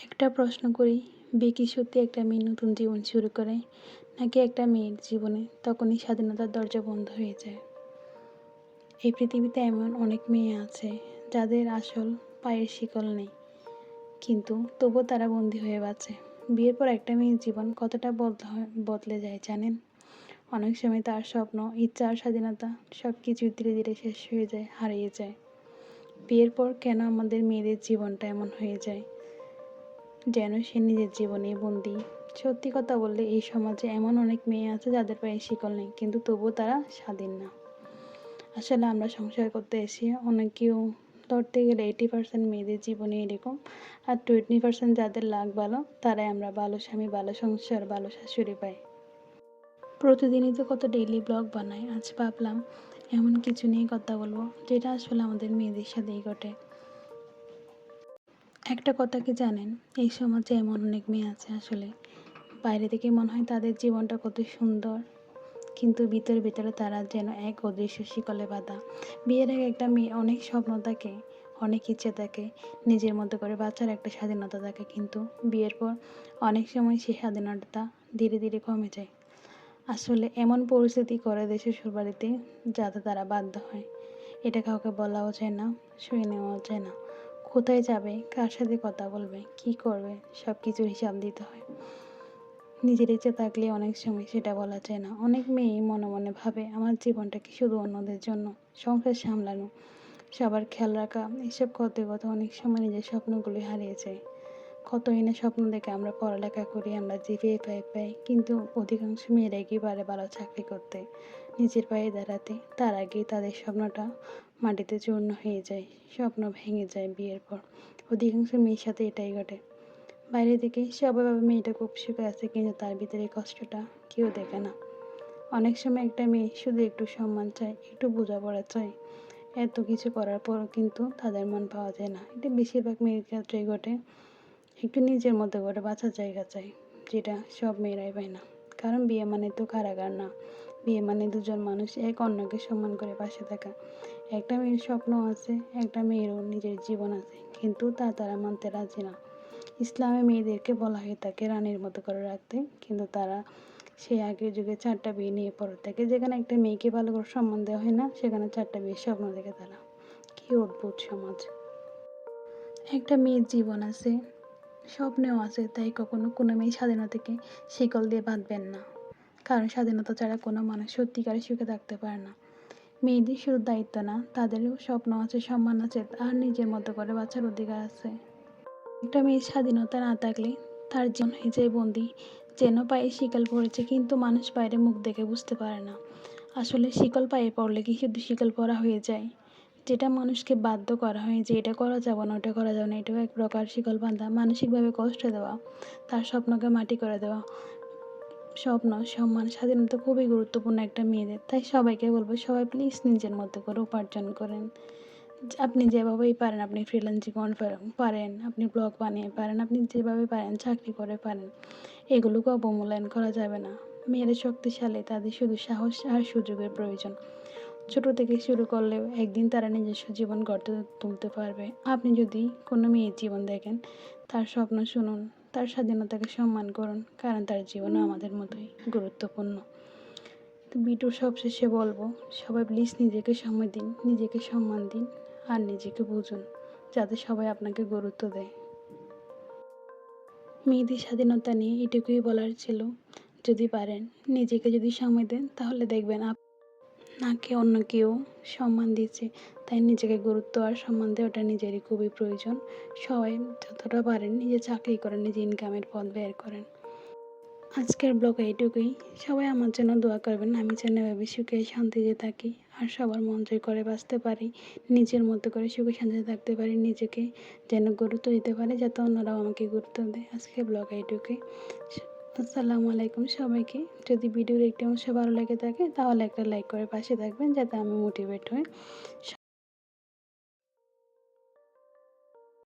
একটা প্রশ্ন করি, বিয়ে কি সত্যি একটা মেয়ে নতুন জীবন শুরু করে? নাকি একটা মেয়ের জীবনে তখনই স্বাধীনতার দরজা বন্ধ হয়ে যায়? এই পৃথিবীতে এমন অনেক মেয়ে আছে যাদের আসল পায়ের শিকল নেই, কিন্তু তবুও তারা বন্দী হয়ে বাঁচে। বিয়ের পর একটা মেয়ের জীবন কতটা বদলে যায় জানেন? অনেক সময় তার স্বপ্ন, ইচ্ছা আর স্বাধীনতা সব কিছুই ধীরে ধীরে শেষ হয়ে যায়, হারিয়ে যায়। বিয়ের পর কেন আমাদের মেয়েদের জীবনটা এমন হয়ে যায় যেন সে নিজের জীবনেই বন্দী? সত্যি কথা বললে এই সমাজে এমন অনেক মেয়ে আছে যাদের পায়ে শিকল নেই, কিন্তু তবুও তারা স্বাধীন না। আসলে আমরা সংসার করতে এসে অনেকেও, ধরতে গেলে 80% মেয়েদের জীবনে এরকম, আর 20% যাদের লাক ভালো তারাই আমরা ভালো স্বামী, ভালো সংসার, ভালো শাশুড়ি পাই। প্রতিদিনই তো কত ডেইলি ব্লগ বানাই, আজ ভাবলাম এমন কিছু নিয়ে কথা বলবো যেটা আসলে আমাদের মেয়েদের সাথেই ঘটে। একটা কথা কি জানেন, এই সমাজে এমন অনেক মেয়ে আছে আসলে বাইরে থেকে মনে হয় তাদের জীবনটা কত সুন্দর, কিন্তু ভিতরে ভিতরে তারা যেন এক অদৃশ্য শিকলে বাঁধা। বিয়ের আগে একটা মেয়ে অনেক স্বপ্ন থাকে, অনেক ইচ্ছে থাকে, নিজের মতো করে বাঁচার একটা স্বাধীনতা থাকে, কিন্তু বিয়ের পর অনেক সময় সেই স্বাধীনতা ধীরে ধীরে কমে যায়। আসলে এমন পরিস্থিতি করে দেশে শ্বশুরবাড়িতে যাতে তারা বাধ্য হয়। এটা কাউকে বলাও যায় না, শুয়ে নেওয়াও যায় না। কোথায় যাবে, কার সাথে কথা বলবে, কি করবে, সব কিছুর হিসাব দিতে হয়। নিজের ইচ্ছে থাকলে অনেক সময় সেটা বলা যায় না। অনেক মেয়েই মনে মনে ভাবে আমার জীবনটা কি শুধু অন্যদের জন্য? সংসার সামলানো, সবার খেয়াল রাখা, এসব করতে করতে অনেক সময় নিজের স্বপ্নগুলি হারিয়ে যায়। কতই না স্বপ্ন দেখে আমরা পড়ালেখা করি, আমরা জিপিএ পাই, কিন্তু অধিকাংশ মেয়েরাই কি পারে ভালো চাকরি করতে, নিজের পায়ে দাঁড়াতে? তার আগেই তাদের স্বপ্নটা মাটিতে চূর্ণ হয়ে যায়, স্বপ্ন ভেঙে যায় বিয়ের পর। অধিকাংশ মেয়ের সাথে এটাই ঘটে। বাইরে থেকে সবাই ভাবে মেয়েটা খুব সুখে আছে, কিন্তু তার ভিতরে কষ্টটা কেউ দেখে না। অনেক সময় একটা মেয়ে শুধু একটু সম্মান চায়, একটু বোঝাপড়া চায়, এত কিছু করার পরও কিন্তু তাদের মন পাওয়া যায় না। এটা বেশিরভাগ মেয়ের ক্ষেত্রেই ঘটে। একটু নিজের মতো করে বাঁচার জায়গা চাই, যেটা সব মেয়েরাই পায় না। কারণ বিয়ে মানে তো কারাগার না, বিয়ে মানে দুজন মানুষ এক অন্যকে সম্মান করে পাশে থাকা। একটা মেয়ের স্বপ্ন আছে, একটা মেয়েরও নিজের জীবন আছে, কিন্তু তা তারা মানতে রাজি না। ইসলামে মেয়েদেরকে বলা হয়ে থাকে রানীর মতো করে রাখতে, কিন্তু তারা সেই আগের যুগে 4টা বিয়ে নিয়ে পড়ে থাকে। যেখানে একটা মেয়েকে ভালো করে সম্মান দেওয়া হয় না, সেখানে 4টা বিয়ের স্বপ্ন দেখে তারা। কি অদ্ভুত সমাজ! একটা মেয়ের জীবন আছে, স্বপ্নেও আছে, তাই কখনো কোনো মেয়ে স্বাধীনতাকে শিকল দিয়ে বাঁধবেন না। কারণ স্বাধীনতা ছাড়া কোনো মানুষ সত্যিকারের সুখে থাকতে পারে না। মেয়েদের শুধু দায়িত্ব না, তাদেরও স্বপ্ন আছে, সম্মান আছে, আর নিজের মতো করে বাঁচার অধিকার আছে। একটা মেয়ের স্বাধীনতা না থাকলে তার জীবন হয়ে যায় বন্দি, যেন পায়ে শিকল পড়েছে, কিন্তু মানুষ বাইরে মুখ দেখে বুঝতে পারে না। আসলে শিকল পায়ে পড়লে কি শুধু শিকল পরা হয়ে যায়? যেটা মানুষকে বাধ্য করা হয় যে এটা করা যাবে না, ওটা করা যাবে না, এটাও এক প্রকার শিকল বাঁধা, মানসিকভাবে কষ্ট দেওয়া, তার স্বপ্নকে মাটি করে দেওয়া। স্বপ্ন, সম্মান, স্বাধীনতা খুবই গুরুত্বপূর্ণ একটা মেয়েদের। তাই সবাইকে বলবো, সবাই প্লিজ নিজের মতো করে উপার্জন করেন। আপনি যেভাবেই পারেন, আপনি ফ্রিল্যান্সিং পারেন, আপনি ব্লগ বানিয়ে পারেন, আপনি যেভাবে পারেন চাকরি করে পারেন। এগুলোকে অবমূল্যায়ন করা যাবে না। মেয়েরা শক্তিশালী, তাদের শুধু সাহস আর সুযোগের প্রয়োজন। ছোট থেকে শুরু করলেও একদিন তারা নিজস্ব জীবন গড়ে তুলতে পারবে। আপনি যদি কোনো মেয়ের জীবন দেখেন, তার স্বপ্ন শুনুন, তার স্বাধীনতাকে সম্মান করুন, কারণ তার জীবনও আমাদের মতোই গুরুত্বপূর্ণ। তো ভিডিওর সবশেষে বলবো, সবাই প্লিজ নিজেকে সময় দিন, নিজেকে সম্মান দিন, আর নিজেকে বুঝুন, যাতে সবাই আপনাকে গুরুত্ব দেয়। মেয়েদের স্বাধীনতা নিয়ে এটুকুই বলার ছিল। যদি পারেন, নিজেকে যদি সময় দেন, তাহলে দেখবেন আপনাকে অন্য কেউ সম্মান দিচ্ছে। তাই নিজেকে গুরুত্ব আর সম্মান দেওয়াটা নিজেরই খুবই প্রয়োজন। সবাই যতটা পারেন নিজে চাকরি করেন, নিজে ইনকামের পথ বের করেন। আজকের ব্লগে এইটুকুই। সবাই আমার জন্য দোয়া করবেন, আমি যেন এভাবে সুখে শান্তিতে থাকি, আর সবার মন জয় করে বাঁচতে পারি, নিজের মতো করে সুখে শান্তিতে থাকতে পারি, নিজেকে যেন গুরুত্ব দিতে পারি, যাতে অন্যরাও আমাকে গুরুত্ব দেয়। আজকের ব্লগে এইটুকুই। আসসালামু আলাইকুম সবাইকে। যদি ভিডিওর একটি অংশ ভালো লেগে থাকে তাহলে একটা লাইক করে পাশে থাকবেন, যাতে আমি মোটিভেট হই।